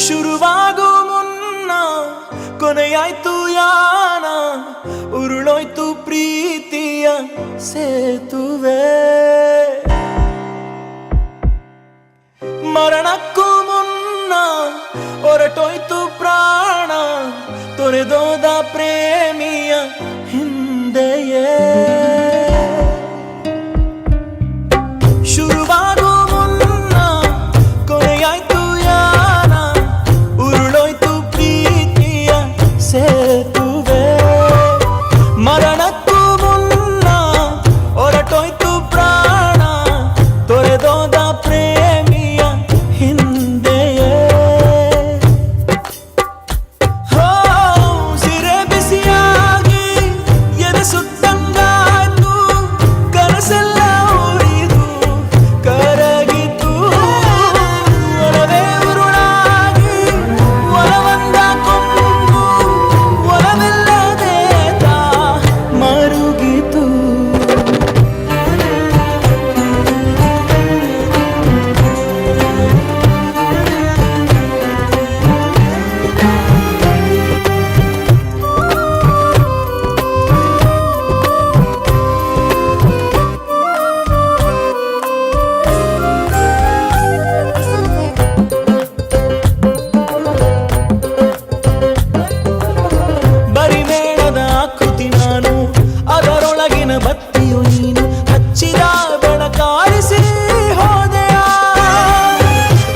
ಶುರುವಾಗೋ ಮುನ್ನ ಕೊನೆಯಾಯ್ತು ಯಾನ, ಉರುಳೋಯ್ತು ಪ್ರೀತಿಯ ಸೇತುವೆ. ಮರಣಕ್ಕೂ ಮುನ್ನ ಹೊರಟೋಯ್ತು ಪ್ರಾಣ, ತೊರೆದೋದ ಪ್ರೇಮಿಯ ಹಿಂದೆಯೇ. ಶುರುವಾಗೋ ಮುನ್ನ ಕೊನೆಯಾಯ್ತು ಯಾನ, ಉರುಳೋಯ್ತು ಪ್ರೀತಿಯ ಸೇತುವೆ. ಮರಣಕ್ಕೂ ಮುನ್ನ ಹೊರಟೋಯ್ತು ಪ್ರಾಣ, ತೊರೆದೋದ ಪ್ರೇಮಿಯ ಹಿಂದೆಯೇ. ಹೋ ಸಿರೆ ಬಿಸಿಯಾಗಿ ಎದೆ ಸುಟ್ಟಂಗಾಯ್ತು, ಕನಸೆಲ್ಲ ಉರಿದು ಕರಗಿತು. ಒಲವೇ ಉರುಳಾಗಿ ಒಲವಂದ ಕೊಂದು, ಒಲವಿಲ್ಲದೆ ತಾ ಮರುಗಿತು. ಬರಿಮೇಣದ ಆಕೃತಿ ನಾನು, ಅದರೊಳಗಿನ ಬತ್ತಿಯು ನೀನು. ಹಚ್ಚಿದ ಬೆಳಕಾರಿಸಿ ಹೋದೆಯ,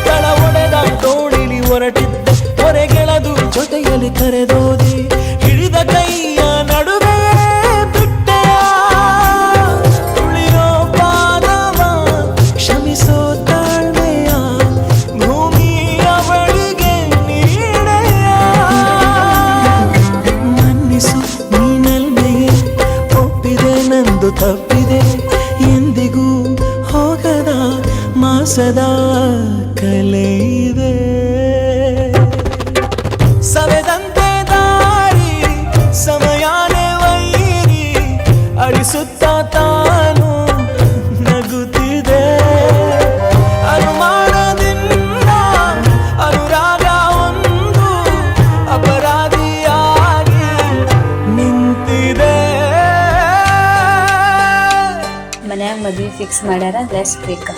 ತಳ ಒಡೆದ ತೋಳಿಲಿ ಹೊರಟಿದ್ದ ಹೊರೆಗೆಳದು ಜೊತೆಯಲ್ಲಿ ಕರೆದೋದೆ. ಹಿಡಿದ ಕೈಯ ನಡುವೆ ಬಿಟ್ಟೆಯ, ತುಳಿಯೋ ಪಾದವ ಕ್ಷಮಿಸೋ ತಾಳ್ಮೆಯ ಭೂಮಿಯ ಬಳಿಗೆ ನೀಡೆಯ. ಮನ್ನಿಸು ನೀನಲ್ಮೆಯೇ, ಒಪ್ಪಿದೆ ನಂದು ತಪ್ಪಿದೆ, ಎಂದಿಗೂ ಹೋಗದ ಮಾಸದ ಕಲೆಯಿದೆ. ಸವೆದಂತೆ ದಾರಿ ಸಮಯಾನೇ ವೈರಿ, ಅಳಿಸುತ್ತ ತಾನು ನಗುತ್ತಿದೆ. ಅನುಮಾನದಿಂದ ಅನುರಾಗ ಒಂದು ಅಪರಾಧಿಯಾಗಿ ನಿಂತಿದೆ. ಮನ್ಯಾಗ ಮದ್ವಿ ಫಿಕ್ಸ್ ಮಾಡ್ಯಾರ, ಲೆಸ್ ಬೇಕ.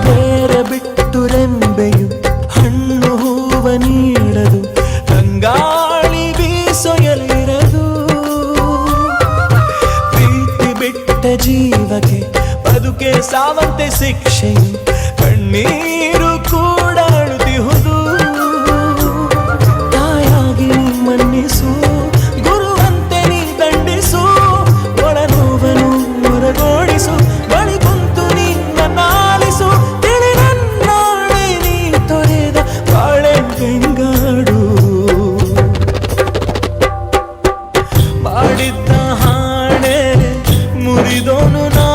ಬೇರೆ ಬಿಟ್ಟು ರೆಂಬೆಯು ಹಣ್ಣು ಹೂವ ನೀಡದು, ತಂಗಾಳಿ ಬೀಸೊಯಲಿರದು. ಪ್ರೀತಿ ಬಿಟ್ಟ ಜೀವಕ್ಕೆ ಬದುಕೆ ಸಾವಂತೆ ಶಿಕ್ಷೆಯು, ಕಣ್ಣೀರು ಕೂಡ ಅಳುತ್ತಿಹುದು. ತಾಯಾಗಿ ನೀ ಮನ್ನಿಸು, ಗುರುವಂತೆ ನೀ ದಂಡಿಸು, ಒಳನೋವನು ಹೊರಗೋಡಿಸು, ಬಳಿ ಕುಂತು ನೀ ನನ್ನಾಲಿಸು. ತಿಳಿ ನನ್ನಾಳೆ ನೀ ತೊರೆದ ಬಾಳೆ ಬೆಂಗಾಡು, ಮಾಡಿದ್ದ ಹಾಣೆ ಮುರಿದೋನು ನಾ.